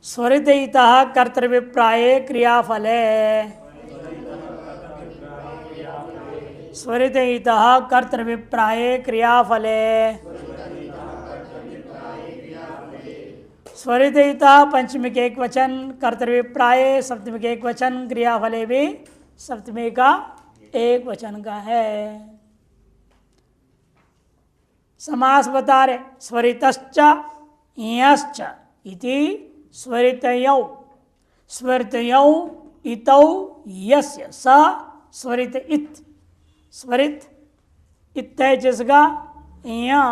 स्वरितयितः कर्तृभिप्राये क्रियाफले। स्वरितयितः कर्तृभिप्राये क्रियाफले। स्वरितयितः पंचमी के एक वचन, कर्तृभिप्राये सप्तमी के एक वचन, क्रियाफले भी सप्तमी का एक वचन का है। समास बता रहे, स्वरितश्च यश्च इति स्वरितयौ। स्वरितयौ इतौ यस्य स स्वरित इत। स्वरित इत है जिसका, या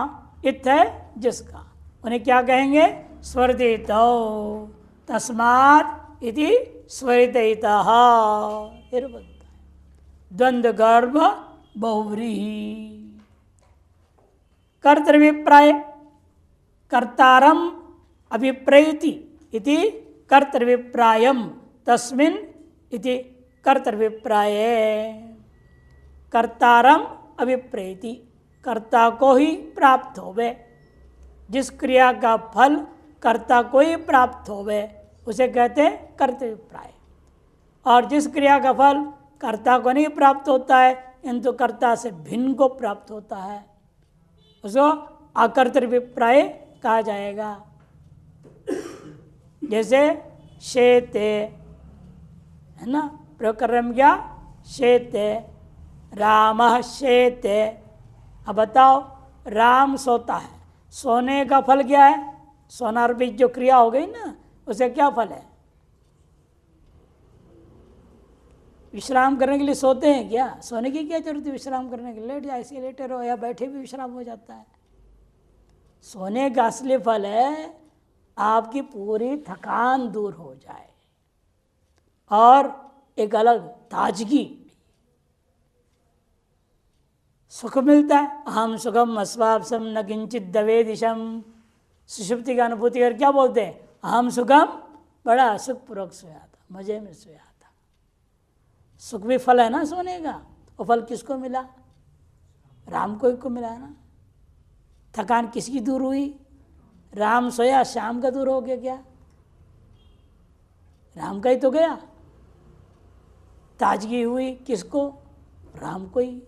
इत है जिसका, उन्हें क्या कहेंगे? स्वरितौ। तस्मात् इति स्वरितयितः। द्वंद्व गर्भ बहुव्रीहि। कर्तृभिप्राय कर्तारम अभिप्रैति इति कर्तृभिप्रायम तस्मिन् इति कर्तृभिप्राये। कर्तारम अभिप्रैति, कर्ता को ही प्राप्त होवे। जिस क्रिया का फल कर्ता को ही प्राप्त होवे उसे कहते हैं कर्तृभिप्राय। और जिस क्रिया का फल कर्ता को नहीं प्राप्त होता है किंतु कर्ता से भिन्न को प्राप्त होता है उसको अकर्तृभिप्राय कहा जाएगा। जैसे शेते है ना, प्रयोग कर रहे हम क्या? शेते, रामः शेते। अब बताओ, राम सोता है, सोने का फल क्या है? सोना और बीज जो क्रिया हो गई ना, उसे क्या फल है? विश्राम करने के लिए सोते हैं क्या? सोने की क्या जरूरत है विश्राम करने के लिए? लेट जाए, ऐसे लेटे रहो या बैठे भी विश्राम हो जाता है। सोने का असली फल है आपकी पूरी थकान दूर हो जाए और एक अलग ताजगी, सुख मिलता है। अहम सुखम अस्वापसम न किंचित दवे दिशम। सुषुप्ति की अनुभूति कर क्या बोलते हैं? अहम सुखम, बड़ा सुखपूर्वक सोया था, मजे में सोया था। सुख भी फल है ना सोने का। वो फल किसको मिला? राम को मिला है ना। थकान किसकी दूर हुई? राम सोया, शाम का दूर हो गया क्या? राम का ही तो गया। ताजगी हुई किसको? राम को ही।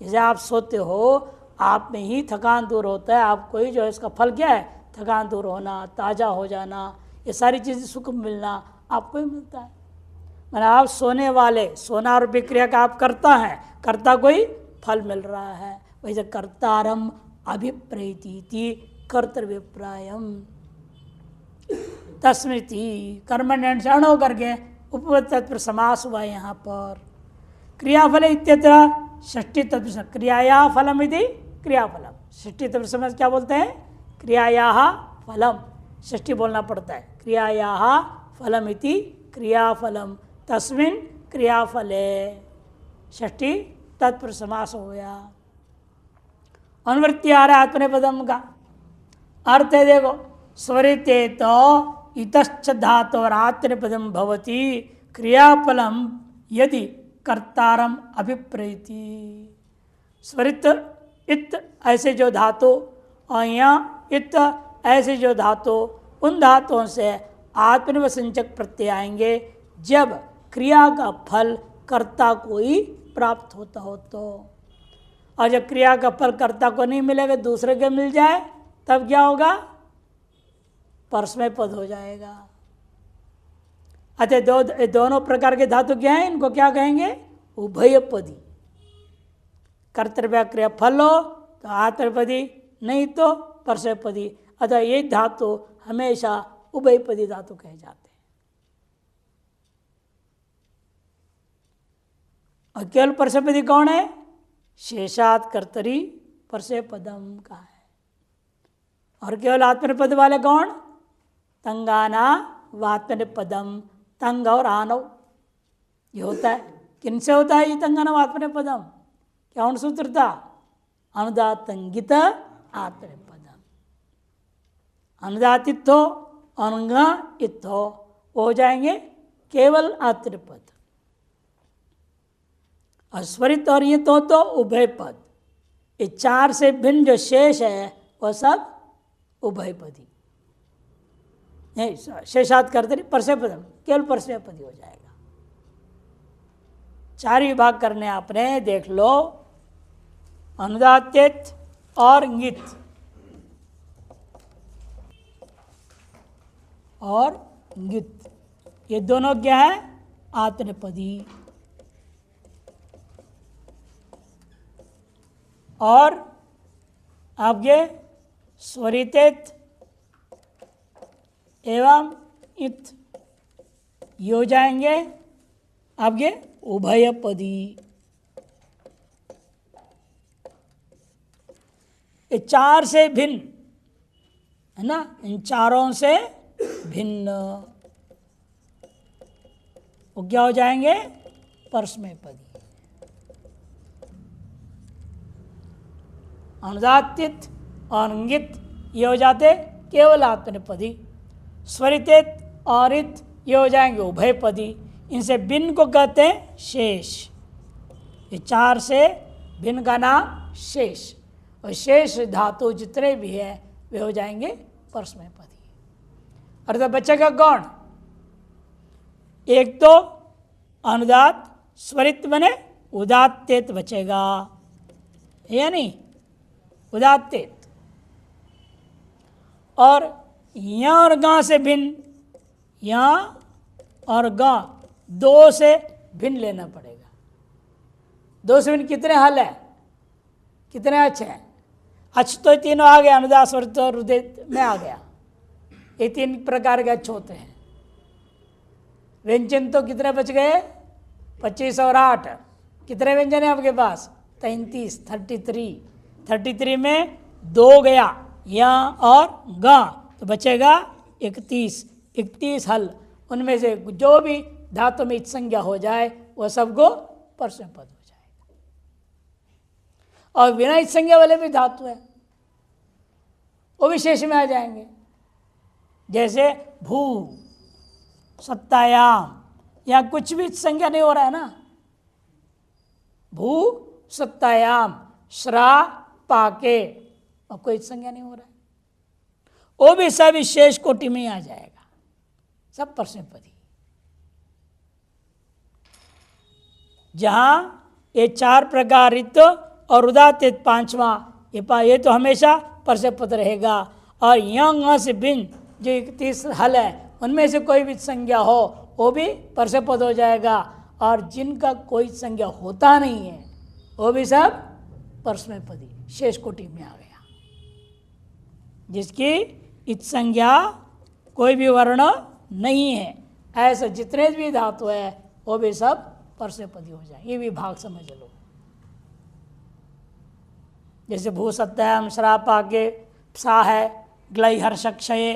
जैसे आप सोते हो, आप में ही थकान दूर होता है, आपको ही जो है इसका फल क्या है? थकान दूर होना, ताज़ा हो जाना, ये सारी चीज़ें सुख मिलना आपको ही मिलता है। मैंने आप सोने वाले, सोना और विक्रिया का आप करता है, कर्ता को ही फल मिल रहा है। वैसे कर्तारम अभिप्रैति कर्तृभिप्रायम तस्मृति कर्मण्यनुसारण होकर के उपपद तत्पर समास हुआ यहाँ पर। क्रियाफल इत्यत्र षष्ठी तत्व से क्रियाया फलम इति क्रियाफलम। षष्ठी तत्व समास क्या बोलते हैं? क्रियाया फलम। षष्ठी बोलना पड़ता है। क्रियाया फलम इति क्रियाफलम तस्मिन् क्रियाफले। षष्ठी तत्पुरुष समास हो गया। अनुवृत्ति आ रहा है आत्मनेपदम का अर्थ है, देखो, स्वरिते तो इतश्च धातोर आत्मनेपदम भवति क्रियाफलम यदि कर्तारम अभिप्रैति। स्वरित इत ऐसे जो धातु और यहाँ इत ऐसे जो धातु, उन धातुओं से आत्मनिवसंचक प्रत्यय आएंगे जब क्रिया का फल कर्ता को ही प्राप्त होता हो तो। और जब क्रिया का फल कर्ता को नहीं मिलेगा, दूसरे के मिल जाए, तब क्या होगा? परस्मय पद हो जाएगा। अच्छा, दोनों प्रकार के धातु क्या हैं? इनको क्या कहेंगे? उभयपदी। कर्तव्य क्रिया फल हो तो आत्मपदी, नहीं तो परस्मयपदी। अतः ये धातु हमेशा उभयपदी धातु कहे जाते हैं। और केवल परस्मयपदी कौन है? शेषात कर्तरी परस्मयपदम का है। और केवल आत्मनिपद वाले कौन? तंगाना वात्मनिपदम। तंग और आनव ये होता है। किनसे होता है ये तंगाना वात्मनिपदम? क्या उन सूत्र था? अनुदातंगित आत्मनिपदम। अनुदातित्व अनुंग इत्थो हो जाएंगे केवल आत्मनिपद। और स्वरित और ये तो उभय पद। ये चार से भिन्न जो शेष है वह सब उभयपदी। नहीं, शेषात करते नहीं, परस्मैपदम, केवल परस्मैपदी हो जाएगा। 4 विभाग करने आपने, देख लो, अनुदात्त और ङित और ङित, ये दोनों क्या है? आत्मनेपदी। और आपके स्वरितेत एवं इत ये हो जाएंगे आपके उभयपदी। ये 4 से भिन्न है ना, इन चारों से भिन्न वो क्या हो जाएंगे? परस्मैपदी। अनुदात्त और ङित ये हो जाते केवल आत्मनेपदी। स्वरितेत और इत ये हो जाएंगे उभयपदी। इनसे भिन्न को कहते हैं शेष। ये 4 से भिन्न का नाम शेष, और शेष धातु जितने भी है वे हो जाएंगे परस्मैपदी। अर्थात बचेगा कौन? एक तो अनुदात स्वरित बने उदात्तेत बचेगा, है नहीं? उदात्तेत। और यहाँ और गां से भिन्न, यहाँ और गां 2 से भिन्न लेना पड़ेगा। 2 से भिन्न कितने हल है? कितने अच्छे हैं? अच्छ तो तीनों आ गए, अनुदात स्वरित और उदित में आ गया। ये 3 प्रकार के अच्छे होते हैं। व्यंजन तो कितने बच गए? 25 और 8। कितने व्यंजन है आपके पास? 33, 33 में 2 गया यहाँ और गा, तो बचेगा 31 हल। उनमें से जो भी धातु में इत संज्ञा हो जाए वह सबको परस्मैपद हो जाएगा। और बिना इत संज्ञा वाले भी धातु है, वो भी शेष में आ जाएंगे। जैसे भू, सत्तायाम, यहाँ कुछ भी संज्ञा नहीं हो रहा है ना। भू सत्तायाम, श्रा पाके, और कोई संज्ञा नहीं हो रहा है, वो भी सब विशेष कोटि में आ जाएगा, सब परस्मैपदी। जहां ये 4 प्रकार रित और उदात्त 5वां ये तो हमेशा परस्मैपद रहेगा। और यहाँ से भिन्न जो 31 हल है उनमें से कोई भी संज्ञा हो वो भी परस्मैपद हो जाएगा। और जिनका कोई संज्ञा होता नहीं है वो भी सब परस्मैपदी शेष कोटि में आ गया। जिसकी इत संज्ञा कोई भी वर्ण नहीं है, ऐसे जितने भी धातु है वो भी सब परस्मैपदी हो जाए। ये भी भाग समझ लो। जैसे भू सत्याम, श्राप आगे, सा है, ग्लय हर्षक्षय,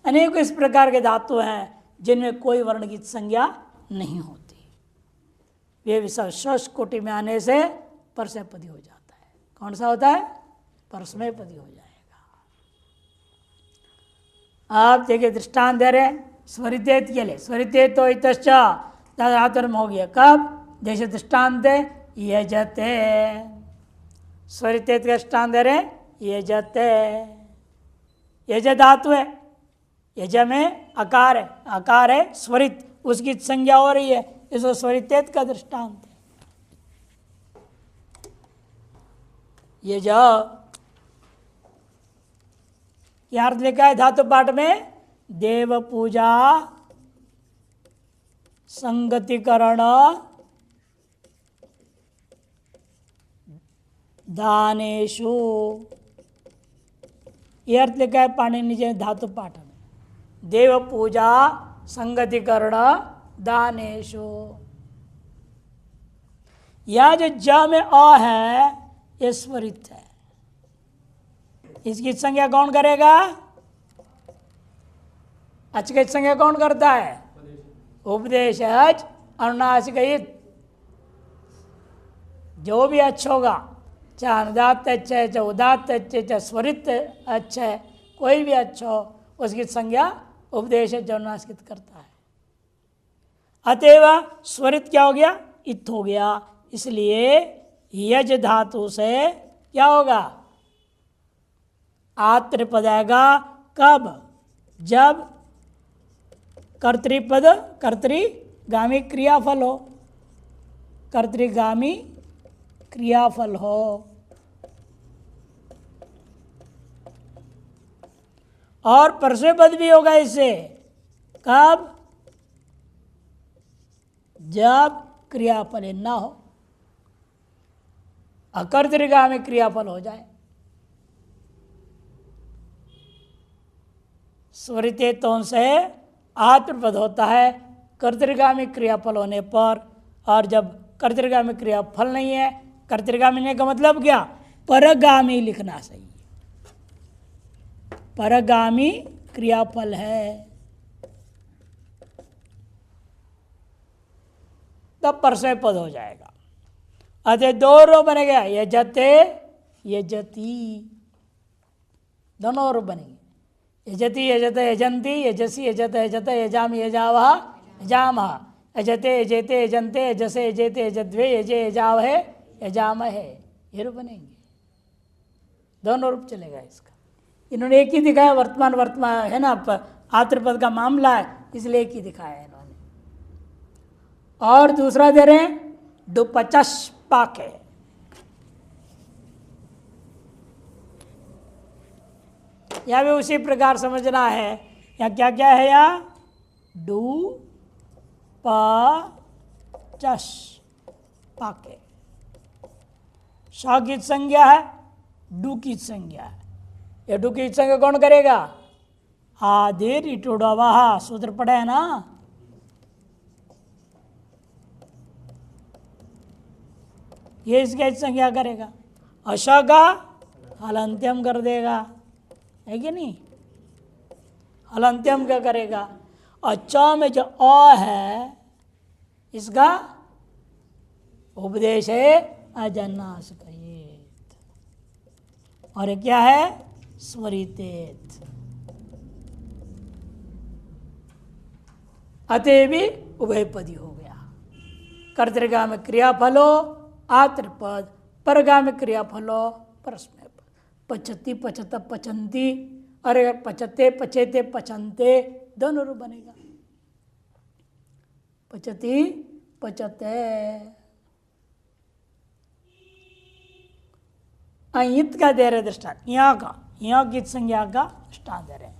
अनेक इस प्रकार के धातु हैं जिनमें कोई वर्ण की संज्ञा नहीं होती। वे भी सब शेष कोटि में आने से परस्मैपदी हो जाता है। कौन सा होता है? परस्मैपदी हो जाएगा। आप देखिए दृष्टांत दे रहे स्वरितेत के लिए। स्वरितेत तो इतश्च तदातुरम हो गया। कब? जैसे दृष्टांत है यजते, स्वरितेत का दृष्टांत दे रहे यजते। यज धातु है, यज में आकार है स्वरित, उसकी संज्ञा हो रही है, इसको स्वरितेत का दृष्टांत है। यज क्या अर्थ लिखा है धातु पाठ में? देव पूजा, संगतिकरण, दानेशु, यह अर्थ लिखा है पाणिनि जी धातु पाठ में। देव पूजा, संगतिकरण, दानेशु। यह जो ज में अ है ये स्वरित है। इसकी संज्ञा कौन करेगा? अच की संज्ञा कौन करता है? उपदेश अच, अनुनासिक इत। जो भी अच्छ होगा, चाहे अनुदात्त अच्छ है, चाहे उदात्त अच्छ है, चाहे स्वरित अच्छ है, कोई भी अच्छा हो उसकी संज्ञा उपदेश अनुनासिक करता है। अतएव स्वरित क्या हो गया? इत हो गया। इसलिए यज धातु से क्या होगा? आत्मनेपद आएगा। कब? जब कर्तृपद कर्तृगामी क्रियाफल हो, कर्तृगामी क्रियाफल हो। और परस्मैपद भी होगा इससे, कब? जब क्रियाफल ना हो, अकर्तृगामी क्रियाफल हो जाए। स्वरितेत्व से आत्मपद होता है कर्तृगामी क्रियाफल होने पर, और जब कर्तृगामी क्रियाफल नहीं है, कर्तृगामी ने का मतलब क्या? परगामी लिखना सही, परगामी क्रियाफल है, तब परस्मैपद हो जाएगा। अतः दो रूप बनेगा, यजते यजती, दोनों रूप बनेंगे। यजति यजत यजंती, यजसी यजत यजत, यजामि यजावह यजामह, यजते यजेते यजंते, यजसे यजेते यजद्वे, यजे यजावहे यजामहे, ये रूप बनेंगे। दोनों रूप चलेगा इसका। इन्होंने एक ही दिखाया, वर्तमान वर्तमान है ना, आत्मपद का मामला है इसलिए एक ही दिखाया है इन्होंने। और दूसरा दे रहे हैं डुपचस्पाके, यह भी उसी प्रकार समझना है। या क्या क्या है? या डू प चस पाके, श की संज्ञा है, डू की संज्ञा है। ये डू की संज्ञा कौन करेगा? आदिर इटुडवहा, सूत्र पढ़े है ना। ये इसके संज्ञा करेगा, अश का हलंत्यम कर देगा, है कि नहीं? हलंत्यम क्या करेगा? अच्छा में जो अ है इसका उपदेश है अजन्नासकयेत, और ये क्या है? स्वरितेत। अतः भी उभयपदी हो गया। कर्तृगामी क्रियाफलो आत्मपद, परगामी क्रियाफलो परस्मैपद। पचती पचत पचंती, अरे पचते पचेते पचंते, दोनों रूप बनेगा। पचती पचते, ईत का दे रहे दृष्टांत, यहाँ का, यहाँ की संज्ञा का दृष्टांत दे रहे।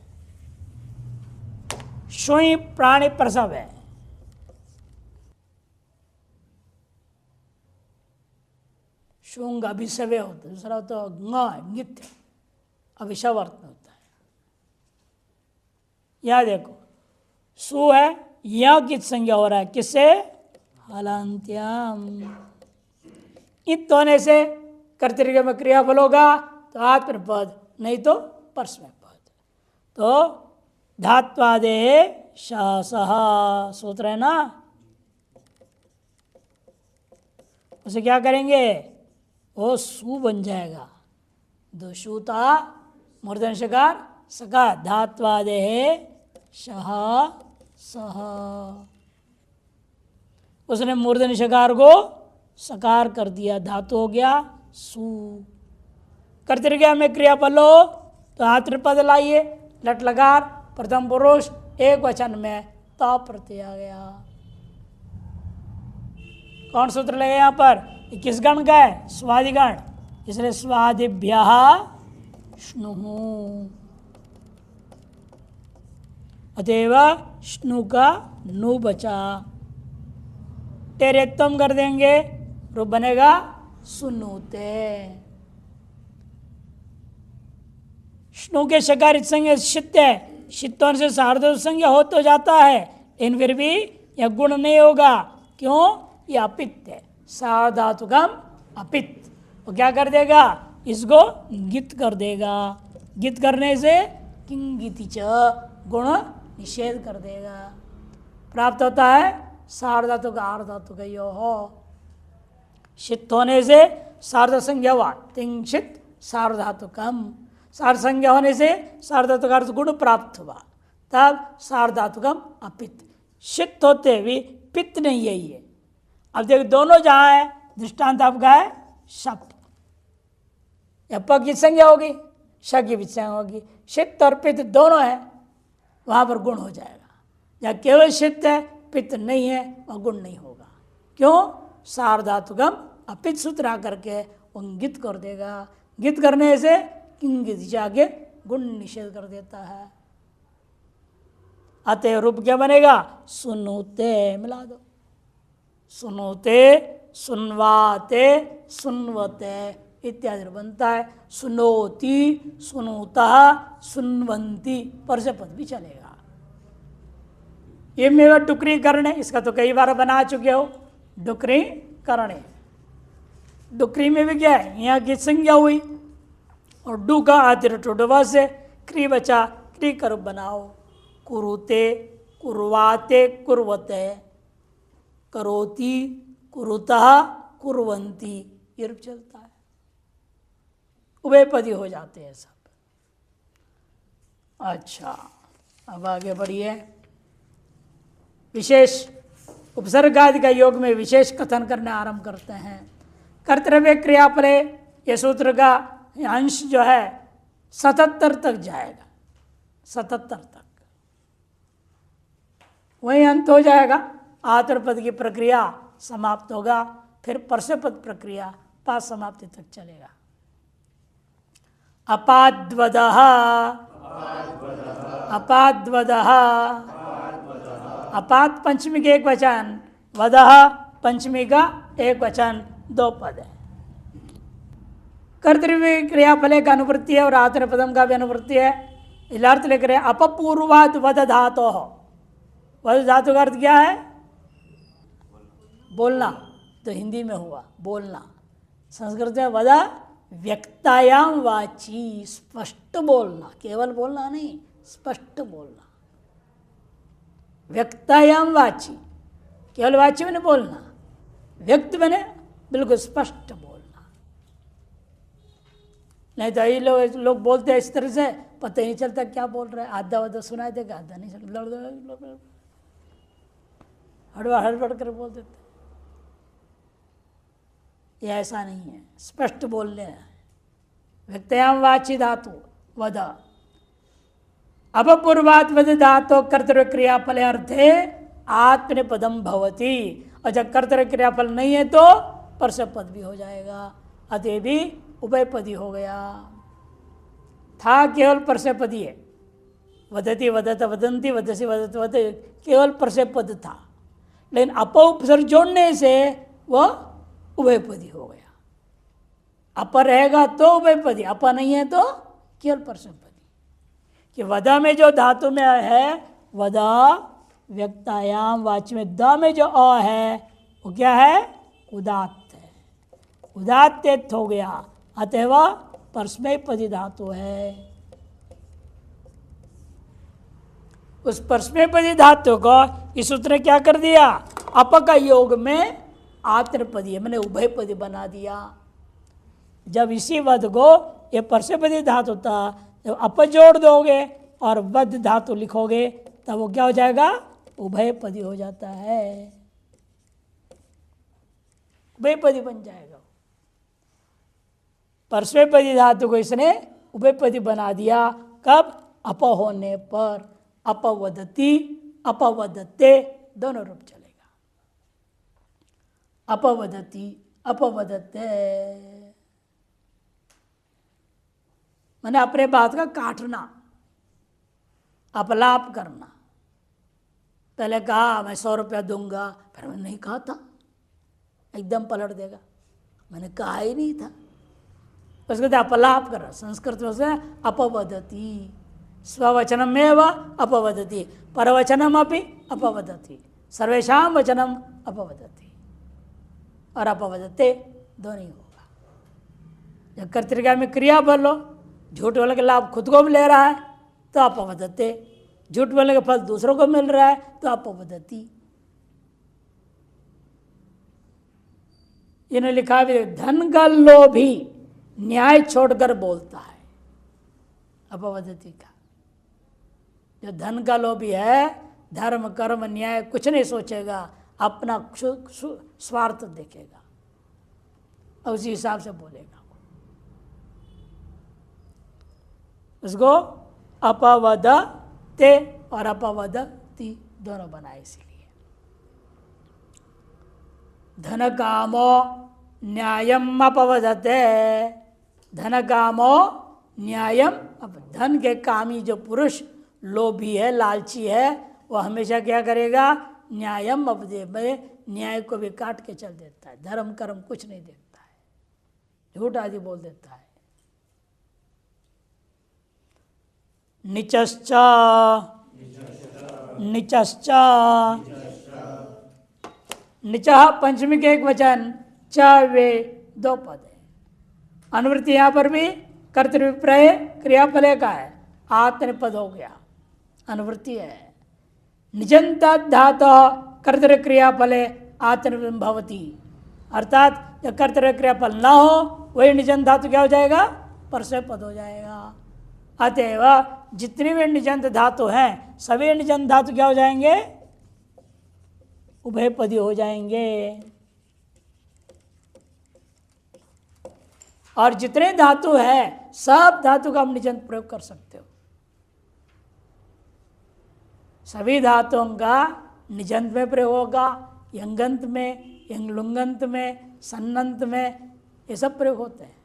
शुई प्राणी प्रसव है, शुंग अभिसवय होता है, दूसरा तो गित अभिषवर्त होता है। यह देखो सु है, यह कित संज्ञा हो रहा है? किससे? हलंत्यम। इत होने से कर्तृगामी क्रियाफल होगा तो आत्मपद, नहीं तो परस्मैपद। तो धात्वादे शासः सूत्र है ना, उसे क्या करेंगे? वो सु बन जाएगा। दुषुता मूर्धन शकार सकार, धात्वादे शह सह, उसने मूर्धन शकार को सकार कर दिया, धातु हो गया सु। कर्तृगामी क्रियाफल हो तो आत्मपद लाइए, लट लकार प्रथम पुरुष एक वचन में ता प्रत्यय आ गया। कौन सूत्र लगे यहाँ पर? किस गण का है? स्वादिगण, इसलिए स्वादिभ्यः श्नुः, अतएव श्नु का नु बचा, तेरेत्तम कर देंगे, रूप बनेगा सुनुते। श्नु के शकार संज्ञा शित्य है, शित्तों से सार्वधातुक संज्ञा हो तो जाता है, लेकिन फिर भी यह गुण नहीं होगा। क्यों? यह अपित्त है, सार्वधातुकम अपित्त। वो क्या कर देगा? इसको गित कर देगा। गित करने से किंगिति च गुण निषेध कर देगा। प्राप्त होता है सार्वधातुक आर्धातुक यो हो। शित होने से सार्ध संज्ञा हुआ, तिंशित सार्वधातुकम। सार्ध संज्ञा होने से सार्वधातुक अर्थ गुण प्राप्त हुआ, तब सार्वधातुकम अपित्त। शित होते भी पित्त नहीं है ये। अब देखो दोनों जहाँ है, दृष्टांत आपका है शप, प की संज्ञा होगी, श की भी संज्ञा होगी, शित और पित्त दोनों है, वहाँ पर गुण हो जाएगा। या केवल शीत है, पित्त नहीं है, वह गुण नहीं होगा। क्यों? सार्वधातुकम अपित सूत्र आकर के इंगित कर देगा। गित करने से किंगित जाके गुण निषेध कर देता है। अतः रूप क्या बनेगा? सुनुते मिला दो। सुनुते, सुनवाते, सुनवते इत्यादि बनता है। सुनोति, सुनुता, सुनवंती पर से पद भी चलेगा। ये मेरा डुकरी करण है, इसका तो कई बार बना चुके हो। डुकरी करण है। डुकरी में भी क्या है? यहाँ की संज्ञा हुई और डू का आतिर टुडवा से क्री बचा, क्री कर बनाओ। कुरुते, कुर्वाते, कुर्वते, करोति, कुरुतः, कुर्वंती ये रूप चलता है। उभयपदी हो जाते हैं सब। अच्छा, अब आगे बढ़िए। विशेष उपसर्ग आदि का योग में विशेष कथन करने आरंभ करते हैं। कर्तव्य क्रियापले ये सूत्र का अंश जो है 77 तक जाएगा। 77 तक वही अंत हो जाएगा। आतरपद की प्रक्रिया समाप्त होगा, फिर परसपद प्रक्रिया पाद समाप्ति तक चलेगा। अपाद्वदः, अपाद्वदः, अपाद पंचमी के एक वचन, वदः पंचमी का एक वचन, दो पद है। कर्तव्य क्रियाफले का अनुवृत्ति है और आतर पदम का भी अनुवृत्ति है। इसलिए अर्थ लिख रहे हैं अपपूर्वाद वद धातो। वद धातु का अर्थ क्या है? बोलना। तो हिंदी में हुआ बोलना। संस्कृत में वद व्यक्तायाम वाची, स्पष्ट बोलना, केवल बोलना नहीं, स्पष्ट बोलना। व्यक्तायाम वाची, केवल वाची में बोलना, व्यक्त बने बिल्कुल स्पष्ट बोलना। नहीं तो ये लोग बोलते हैं इस तरह से, पता ही नहीं चलता क्या बोल रहे हैं। आधा आधा सुनाई देगा, आधा नहीं चलता, हड़बड़ हड़बड़ कर बोल देते। ये ऐसा नहीं है, स्पष्ट बोलने हैं। व्यक्तयाम वाची धातु वद, अपपूर्वात वद धातु कर्तव्य क्रियाफल अर्थे आत्मनेपदम भवति। और जब कर्तव्य क्रियाफल नहीं है तो परसपद भी हो जाएगा। अतः भी उभयपदी हो गया। था केवल परसपदी है। वदति वदत वदंती वदसी वदत वद केवल परसपद था, लेकिन अप उपसर्ग जोड़ने से वह उभयपदी हो गया। अप रहेगा तो उभयपदी, अप नहीं है तो केवल परसपदी। कि वदा में जो धातु में है, वदा व्यक्तायाम वाची में द में जो अ है वो क्या है? उदात्त है। उदात्त हो गया, अतः वह परस्मैपदी धातु है। उस परस्मैपदी धातु को इस सूत्र ने क्या कर दिया? अप का योग में आत्रपदी मैंने उभयपदी बना दिया। जब इसी वध को ये परस्मैपदी धातु था, जब अप जोड़ दोगे और वध धातु लिखोगे तब वो क्या हो जाएगा? उभयपदी हो जाता है। उभयपदी बन जाएगा। परस्मैपदी धातु को इसने उभयपदी बना दिया। कब? अप होने पर। अपवदति, अपवदते दोनों रूप चलेगा। अपवदति, अपवदते मैंने अपने बात का काटना, अपलाप करना। पहले कहा मैं 100 रुपया दूंगा, फिर मैंने नहीं कहा था, एकदम पलट देगा, मैंने कहा ही नहीं था। उसके बाद अपलाप कर, संस्कृत में से अपवदति, स्ववचनम में व अपवदति, परवचनम अपि अपवदति, सर्वेषां वचनम अपवदति और अपवदते दोनों ही होगा। जब कर्तृका में क्रिया बोलो, झूठ बोलने के लाभ खुद को भी ले रहा है तो अपवदते, झूठ बोलने का फल दूसरों को मिल रहा है तो अपवदति। इन्होंने लिखा भी, धन का लोभी न्याय छोड़कर बोलता है, अपवदति का। जो धन का लोभी है, धर्म कर्म न्याय कुछ नहीं सोचेगा, अपना स्वार्थ देखेगा और उसी हिसाब से बोलेगा। उसको अपवदते और अपवदति दोनों बनाए इसलिए। धन कामो न्यायम अपवदते, धन कामो न्यायम। अब धन के कामी जो पुरुष लोभी है, लालची है, वो हमेशा क्या करेगा? न्यायम अपदे, न्याय को भी काट के चल देता है, धर्म कर्म कुछ नहीं देखता है, झूठ आदि बोल देता है। निचश्च निचश्च, निचः पंचमी के एक वचन, च वे दो पद है। अनुवृत्ति यहाँ पर भी कर्तृविप्रय क्रियाफल का है, आत्मपद हो गया, अनुवृत्ति है। निजंत धातु कर्तृ क्रियाफले आत्मनिपदं भवति, अर्थात जब कर्तृ क्रियाफल न हो वही निजंत धातु क्या हो जाएगा? परस्मै पद हो जाएगा। अतएव जितने भी निजंत धातु हैं सभी निजंत धातु क्या हो जाएंगे? उभयपदी हो जाएंगे। और जितने धातु है सब धातु का हम निजंत प्रयोग कर सकते हो। सभी धातुओं का निजंत में प्रयोग होगा, यंगंत में, यंगलुंगंत में, सन्नंत में, ये सब प्रयोग होते हैं।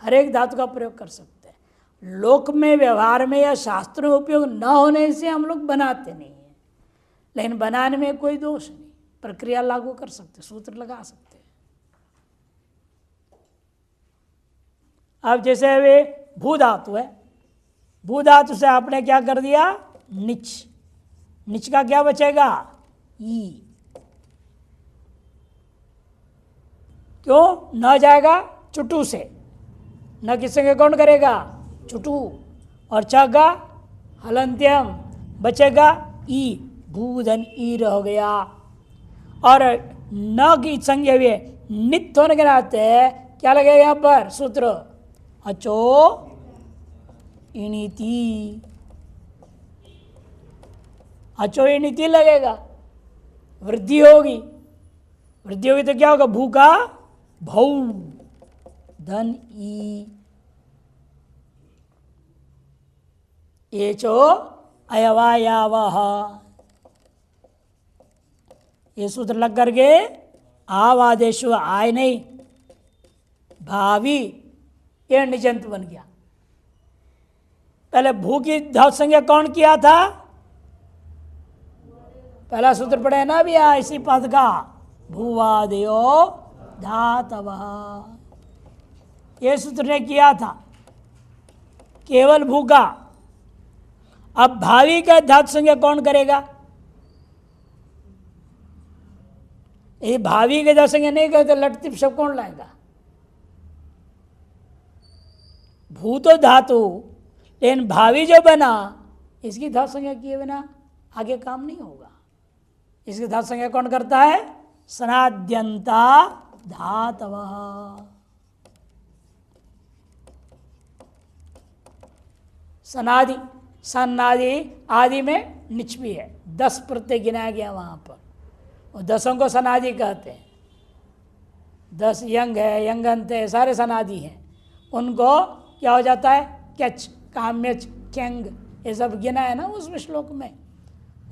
हर एक धातु का प्रयोग कर सकते हैं। लोक में, व्यवहार में या शास्त्र में उपयोग न होने से हम लोग बनाते नहीं हैं, लेकिन बनाने में कोई दोष नहीं, प्रक्रिया लागू कर सकते, सूत्र लगा सकते हैं। अब जैसे वे भू धातु है, भू धातु से आपने क्या कर दिया? निच, निच का क्या बचेगा? ई। क्यों न जाएगा? चुटू से, न किससे कौन करेगा? चुटू। और चगा हलंत्यम, बचेगा ई, भूधन ई रह गया। और न की संज्ञा भी नित्य होने के नाते क्या लगेगा यहाँ पर सूत्र? अचो इणिति, अचो इणिति लगेगा, वृद्धि होगी। वृद्धि होगी तो क्या होगा? भू का भौ, धन ई, एचो अयवायावः, ये सूत्र लग करके आव आदेश आय नहीं, भावी ये निजंत बन गया। पहले भू की धातु संज्ञा कौन किया था? पहला सूत्र पढ़े ना भी इसी पद का, भूवादयो धातवः, ये सूत्र ने किया था केवल भू का। अब भावी का धातु संज्ञा कौन करेगा? ये भावी के धातु संज्ञा नहीं करते लटतिप सब कौन लाएगा? भू तो धातु, लेकिन भावी जो बना इसकी धातु संज्ञा किए बिना आगे काम नहीं होगा। इसकी धातु संज्ञा कौन करता है? सनाद्यंता धातवः। सनादि, सन्नादि आदि में निच भी है, 10 प्रत्यय गिनाया गया वहां पर, और 10 को सनादि कहते हैं। 10 यंग है, यंगंत है, सारे सनादि हैं। उनको क्या हो जाता है? कैच, काम्यच, कैंग, ये सब गिना है ना उसमें श्लोक में।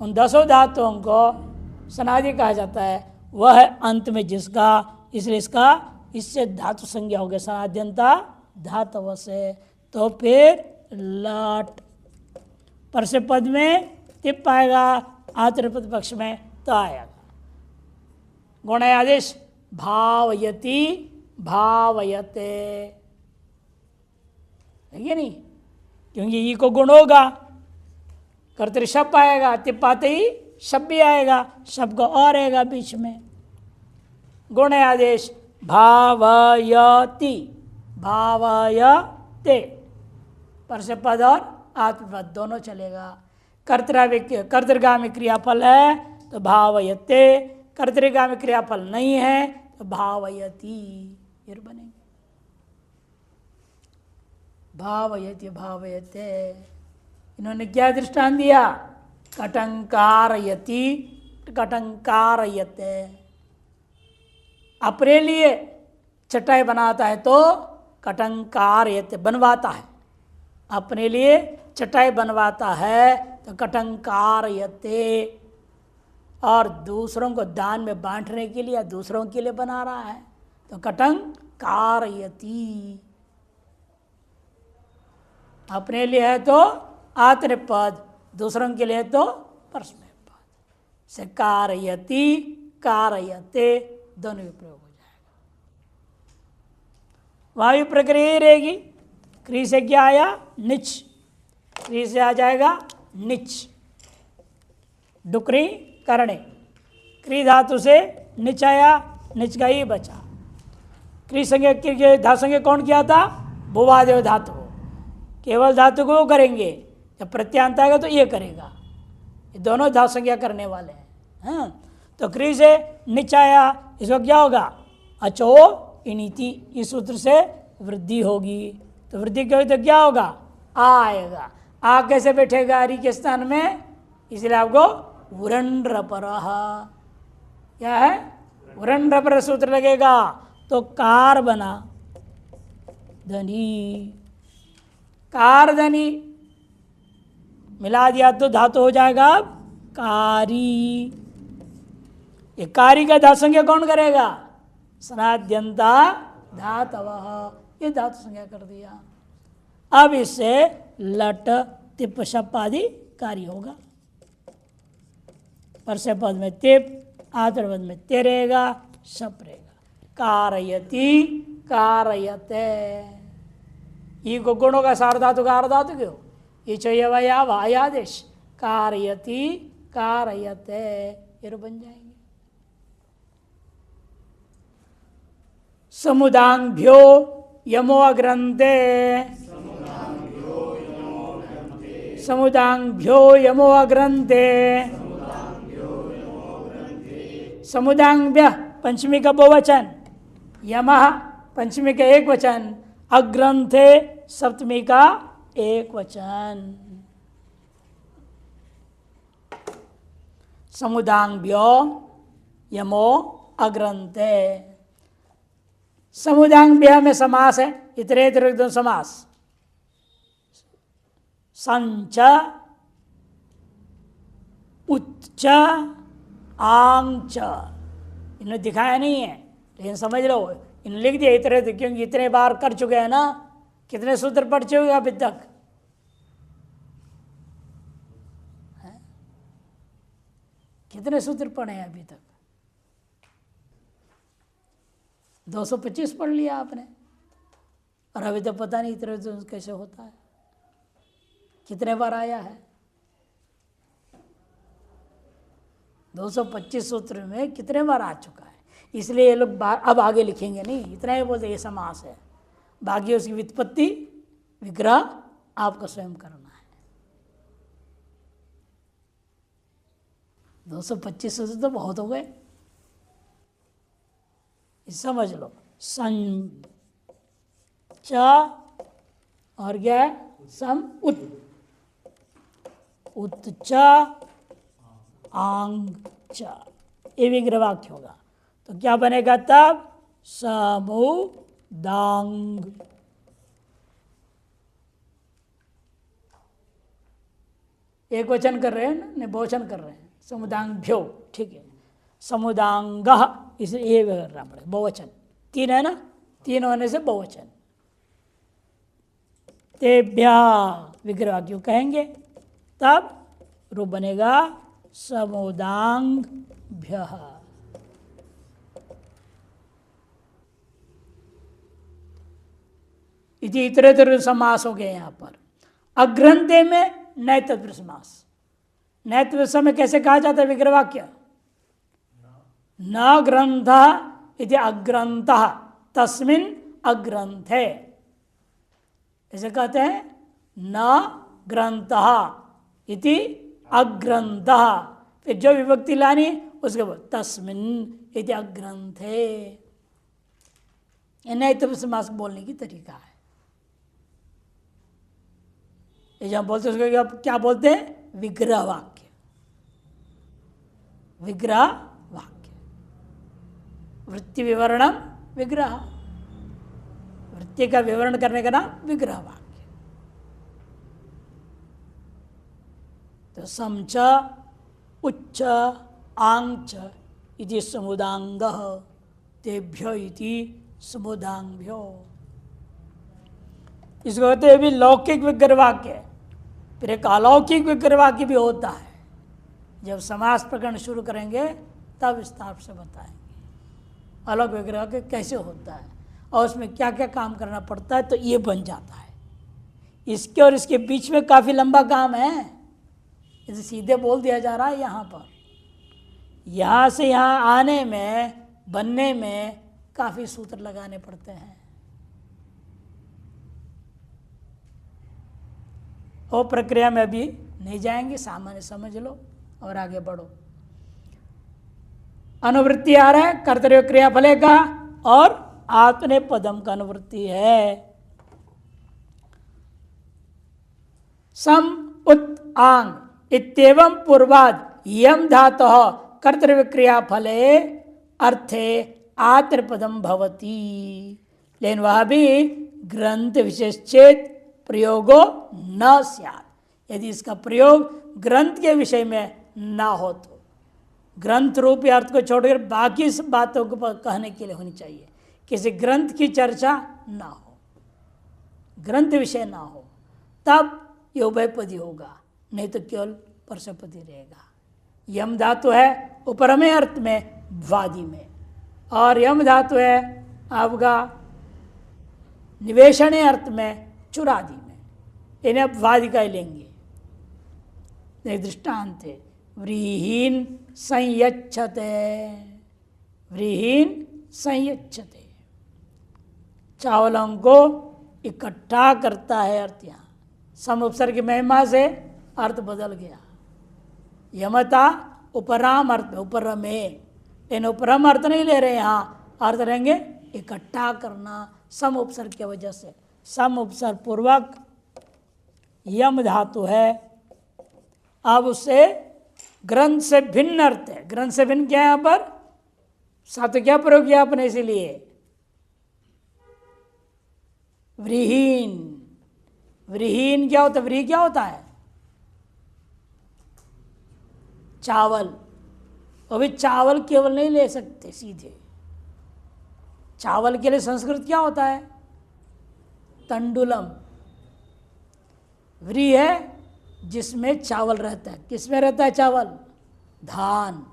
उन 10 धातुओं को सनादि कहा जाता है। वह है अंत में जिसका, इसलिए इसका इससे धातु संज्ञा हो गया सनाद्यंता धातव से। तो फिर लट पर से पद में टिप आएगा, आत्मपद पक्ष में तो आएगा। गुण आदेश भावयति, भावयते, है नहीं? क्योंकि ई को गुण होगा, कर्तृ शब्द आएगा, टिप आते ही शब्द भी आएगा, शब्द को और आएगा बीच में। गुण आदेश भावयति, भावयते, पर से पद और आत्मपद दोनों चलेगा। कर्तृगामी क्रियाफल है तो भावयते, कर्तृगामी क्रियाफल नहीं है तो भावयति, फिर बनेंगे भावयति, भावयते। इन्होंने क्या दृष्टांत दिया? कटंकारयति, कटंकारयते। अपने लिए चटाई बनाता है तो कटंकारयते, बनवाता है, अपने लिए चटाई बनवाता है तो कटंकारयते, और दूसरों को दान में बांटने के लिए या दूसरों के लिए बना रहा है, तो कटंग कारयति। अपने लिए है तो आत्मनेपद, दूसरों के लिए तो परस्मैपद से कारयति कारयते दोनों भी प्रयोग हो जाएगा। वायु प्रक्रिया ही रहेगी। क्री से क्या आया? निच। क्री से आ जाएगा निच। डुकरी करणे। क्री धातु से निच आया, निच का ही बचा। क्री संज्ञा धातु संज्ञा कौन किया था? भुवादेव धातु। केवल धातु को करेंगे, जब प्रत्यांत आएगा तो ये करेगा। ये दोनों धातु संज्ञा करने वाले हैं। हाँ, तो क्री से निच आया, इसको क्या होगा? अचो इनीति, इस सूत्र से वृद्धि होगी। तो वृद्धि क्या होगी तो क्या होगा? आ आएगा। आ कैसे बैठेगा री के स्थान में? इसलिए आपको उरंड्रपरः, क्या है? उरंड्रपर सूत्र लगेगा तो कार बना धनी। कार धनी मिला दिया तो धातु हो जाएगा अब कारी। ये कारी का धातु संज्ञा कौन करेगा? सनाद्यंता धातवः, ये धातु संज्ञा कर दिया। अब इससे लट तिप शप आदि कार्य होगा। परसे पद में तिप, आतर पद में ते रहेगा, शप रहेगा। कारयति कारयते, ये गुणों का सार्वधातु का अर्धातु क्यों? ये चाहिए वया वायादेश। कारयति कारयते ये बन जाएंगे। समुदांभ्यो यमो अग्रंथे, समुदांभ्यो यमो अग्रंथे। समुदांभ्य पंचमी का बहुवचन, यमः पंचमी का एक वचन, अग्रंथे सप्तमी का एक वचन। समुदांभ्यो यमो अग्रंथे। समुदांभ्य में समास है, इतरेतर समास। संच उच्च आंच, इन्हें दिखाया नहीं है लेकिन समझ लो, इन्हें लिख दिया इतने, क्योंकि इतने बार कर चुके हैं ना। कितने सूत्र पढ़ चुके अभी तक? कितने सूत्र पढ़े हैं अभी तक? 225 पढ़ लिया आपने, और अभी तक पता नहीं इतने कैसे होता है, कितने बार आया है। 225 सूत्र में कितने बार आ चुका है। इसलिए ये लोग अब आगे लिखेंगे नहीं, इतना ही बोलते ये समास है। बाकी उसकी व्युत्पत्ति विग्रह आपको स्वयं करना है। 225 सूत्र तो बहुत हो गए, समझ लो। सं च और क्या है? सम उत, उत्च आंग च, ये विग्रह वाक्य होगा। तो क्या बनेगा तब? समुदांग। एक वचन कर रहे हैं ना, बहुवचन कर रहे हैं। समुदांभ्यो, ठीक है। समुदांग, इसे ये करना पड़ेगा, बहुवचन। तीन है ना, तीन होने से बहुवचन। तेभ्या विग्रह वाक्य कहेंगे, तब रूप बनेगा समुदांगभ्यः। इति इतरेतर समास हो गए यहाँ पर। अग्रंथे में नए तत्पुरुष समास। नए तत्पुरुष में कैसे कहा जाता है विग्रह वाक्य? न ग्रंथ इति अग्रंथ तस्मिन् अग्रंथे, ऐसे कहते हैं। न ग्रंथ इति अग्रंथ, फिर जो विभक्ति लानी उसके बाद तस्मिन् इति अग्रंथे। नए तत्पुरुष समास बोलने की तरीका है। ये जब बोलते उसको क्या बोलते हैं? विग्रह वाक्य। विग्रह वाक्य, वृत्ति विवरणम विग्रह, वृत्ति का विवरण करने का नाम विग्रह वाक्य। तो समच उच्च आंच इति समुदांग तेभ्यो इति समुदांभ्यो। इसको कहते हैं भी लौकिक विग्रह वाक्य। फिर एक अलौकिक विग्रह वाक्य भी होता है। जब समास प्रकरण शुरू करेंगे तब विस्तार से बताएंगे अलौकिक विग्रह वाक्य कैसे होता है और उसमें क्या क्या काम करना पड़ता है, तो ये बन जाता है। इसके और इसके बीच में काफ़ी लंबा काम है। इसे सीधे बोल दिया जा रहा है यहाँ पर। यहाँ से यहाँ आने में, बनने में काफ़ी सूत्र लगाने पड़ते हैं। वो प्रक्रिया में अभी नहीं जाएंगे, सामान्य समझ लो और आगे बढ़ो। अनुवृत्ति आ रहा है कर्तव्य क्रियाफले का, और आत्मने पदम का अनुवृत्ति है। सम उत आंग इत्येवं पूर्वाद यम धातुः कर्तव्य क्रियाफले अर्थे आत्मपदम भवति। लेकिन वह भी ग्रंथ विशेष चेत प्रयोगो न स्यात्। यदि इसका प्रयोग ग्रंथ के विषय में ना हो तो ग्रंथ रूपी अर्थ को छोड़कर बाकी सब बातों को कहने के लिए होनी चाहिए। किसी ग्रंथ की चर्चा ना हो, ग्रंथ विषय ना हो, तब ये उभयपदी होगा, नहीं तो केवल परसपदी रहेगा। यम धातु है उपरमे अर्थ में वादी में, और यम धातु है आपका निवेशने अर्थ में चुरादी में। इन्हें अब वादी का ही लेंगे। एक दृष्टांत है, व्रीहीन संयच्छते, व्रीहीन संयच्छते, चावलों को इकट्ठा करता है। अर्थ यहाँ सम उपसर्ग की महिमा से अर्थ बदल गया। यमता उपराम अर्थ में, उपरमे, इन उपरम अर्थ नहीं ले रहे यहाँ, अर्थ रहेंगे इकट्ठा करना सम उपसर्ग की वजह से। सम उपसर्ग पूर्वक यम धातु है। अब उससे ग्रंथ से भिन्न अर्थ है। ग्रंथ से भिन्न क्या है यहाँ पर? साथ क्या प्रयोग किया आपने? इसीलिए व्रीहीन। व्रीहीन क्या होता है? व्रीहि क्या होता है? चावल। अभी चावल केवल नहीं ले सकते सीधे। चावल के लिए संस्कृत क्या होता है? तंडुलम। व्रीहि है जिसमें चावल रहता है। किसमें रहता है चावल? धान।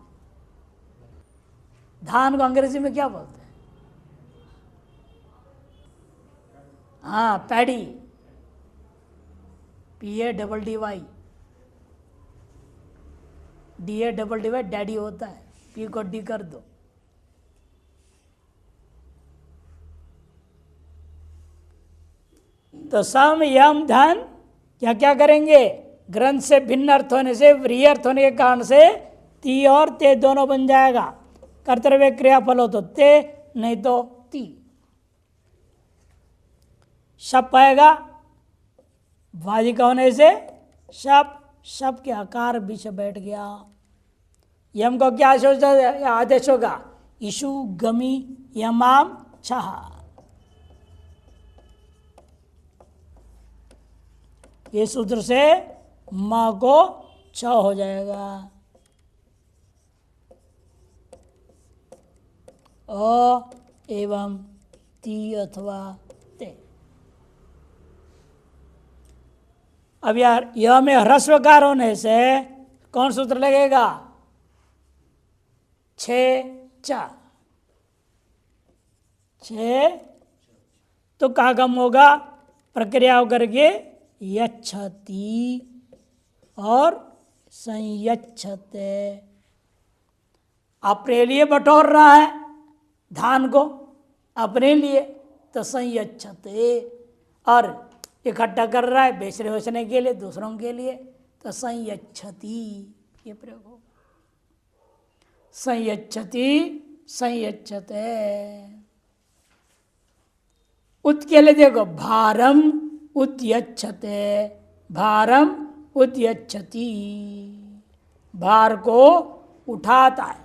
धान को अंग्रेजी में क्या बोलते हैं? हाँ, पैडी। PADDY, DADDY डैडी होता है। पी को डी कर दो। तो सम यम धन क्या क्या करेंगे? ग्रंथ से भिन्न अर्थ होने से, व्रीहि अर्थ होने के कारण से ती और ते दोनों बन जाएगा। कर्तव्य क्रियाफल हो तो ते, नहीं तो ती। शप आएगा वादी का होने से शप, शप के आकार बीच बैठ गया। यम को क्या आदेश होगा? इशु गमी यमाम छह। ये सूत्र से म को छ हो जाएगा। अ एवं ती अथवा ते। अब यार यह में ह्रस्वकार होने से कौन सूत्र लगेगा? छे चा। छे तो कहाँ गम होगा? प्रक्रिया होकर के यच्छति और संयच्छते। अपने लिए बटोर रहा है धान को, अपने लिए, तो संयच्छते। और इकट्ठा कर रहा है बेचने बेचने के लिए, दूसरों के लिए, तो संयच्छति ये प्रयोग होगा। संयच्छति संयच्छते। उत के लिए देखो, भारम उद्यच्छते, भारम उद्यच्छति। भार को उठाता है,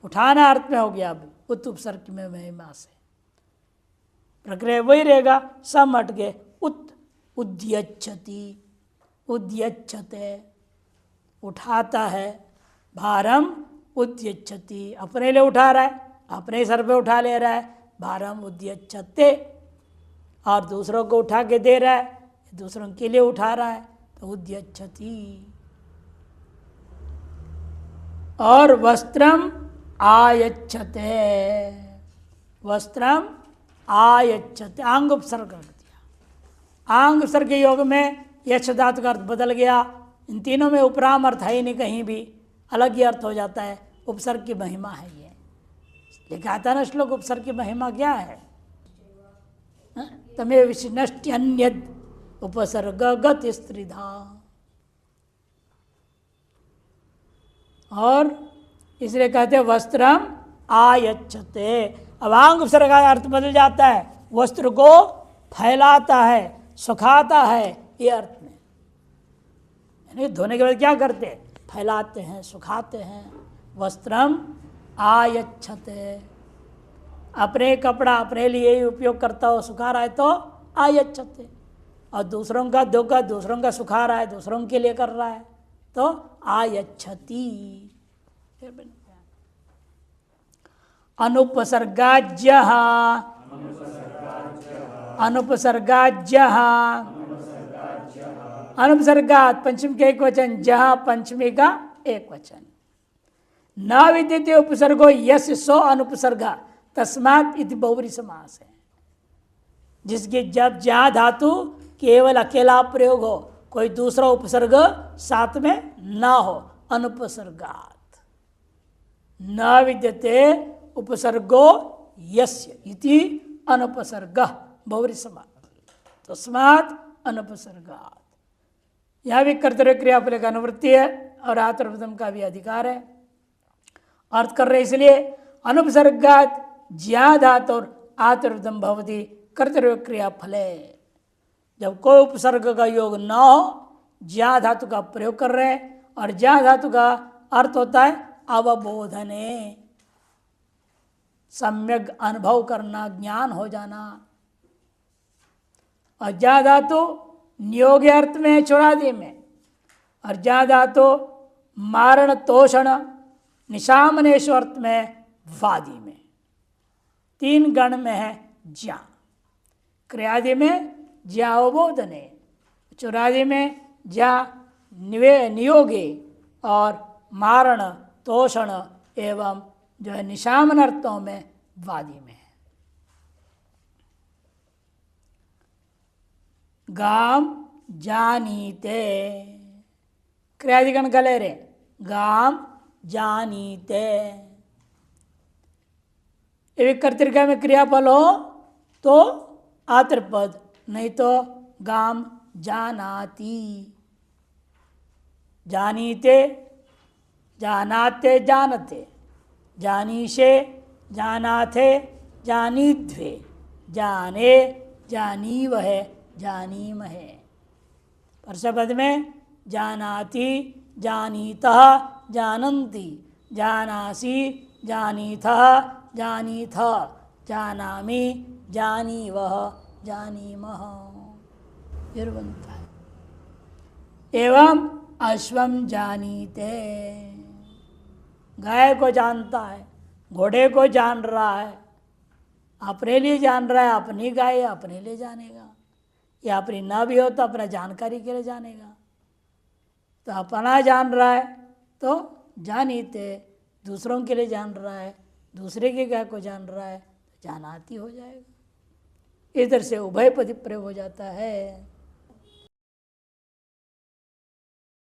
उठाना अर्थ में हो गया। अब उत उपसर्ग में महिमा से प्रक्रिया वही रहेगा। सम हट के उत, उद्यच्छति, उद्यच्छते, उठाता है। भारम उद्यच्छति, अपने लिए उठा रहा है, अपने सर पे उठा ले रहा है, भारम उद्यच्छते, और दूसरों को उठा के दे रहा है, दूसरों के लिए उठा रहा है, तो उद्यच्छति। और वस्त्रम आयच्छते, वस्त्रम आयच्छते, आंग उपसर्ग कर दिया। आंग उपसर्ग के योग में यक्ष धातु का अर्थ बदल गया। इन तीनों में उपराम अर्थ है ही नहीं, कहीं भी अलग ही अर्थ हो जाता है। उपसर्ग की महिमा है ये, लिखा था ना श्लोक, उपसर्ग की महिमा क्या है? तमे विशिष्टन्यद उपसर्ग गत स्त्रिधा। और इसलिए कहते हैं वस्त्रम आयच्छते। अब आंग उपसर्ग का अर्थ बदल जाता है, वस्त्र को फैलाता है, सुखाता है, ये अर्थ में। यानी धोने के बाद क्या करते हैं? फैलाते हैं, सुखाते हैं। वस्त्रम आयच्छते, अपने कपड़ा अपने लिए ही उपयोग करता हो, सुखा रहा है तो आयच्छते, और दूसरों का धोखा दूसरों का सुखा रहा है, दूसरों के लिए कर रहा है तो आयच्छति। अनुपसर्गाज्य, अनुपसर्गाज्य, अनुपसर्गात पंचमी का एक वचन, जहाँ पंचमी का एक वचन। न विद्यते उपसर्गो यस सो अनुपसर्गा तस्मात् इति बहुव्रीहि समास है, जिसके जब जहाँ धातु केवल अकेला प्रयोग हो, कोई दूसरा उपसर्ग साथ में ना हो, अनुपसर्गात। न विद्यते उपसर्गो यस्य इति अनुपसर्गः बहुव्रीहि समास, तस्मात् अनुपसर्गात। यह भी कर्तव्य क्रियाफल का अनुवृत्ति है और आत्मपदम का भी अधिकार है। अर्थ कर रहे इसलिए अनुपसर्गात ज्या धातु और आत्मपदम भवति कर्तव्य क्रियाफल है। जब कोई उपसर्ग का योग न हो, ज्या धातु का प्रयोग कर रहे हैं, और ज्या धातु का अर्थ होता है अवबोधने, सम्यक अनुभव करना, ज्ञान हो जाना। और ज्या धातु नियोग अर्थ में है चौरादि में, और ज्या धातु मारण तोषण निशामनेश अर्थ में वादी में, तीन गण में है ज्या। क्रियादि में ज्या अवबोधने, चौरादि में ज्या नियोगे, और मारण तोषण एवं जो है निशामन अर्थों में वादी में है। गाम जानीते, क्रियादिगण गले रे, गाम जानीते। ये कर्तृका में क्रियाफल हो तो आतृपद, नहीं तो गाम जानाति। जानीते, जानाते, जानते, जानीशे, जानाथे, जानीध्वे, जाने, जानीवहे, जानीमहे। परसपद में जानाति, जानीतः, जानन्ति, जानासि, जानीथः, जानीथ, जानामि, जानीवः, जानीमः, ये बनता है। एवं अश्वम जानीते, गाय को जानता है, घोड़े को जान रहा है, अपने लिए जान रहा है, अपनी गाय अपने लिए जानेगा, या अपनी ना भी हो तो अपना जानकारी के लिए जानेगा। तो अपना जान रहा है तो जानीते, दूसरों के लिए जान रहा है, दूसरे की गाय को जान रहा है तो जानाती हो जाएगा। इधर से उभयपदी प्रयोग हो जाता है।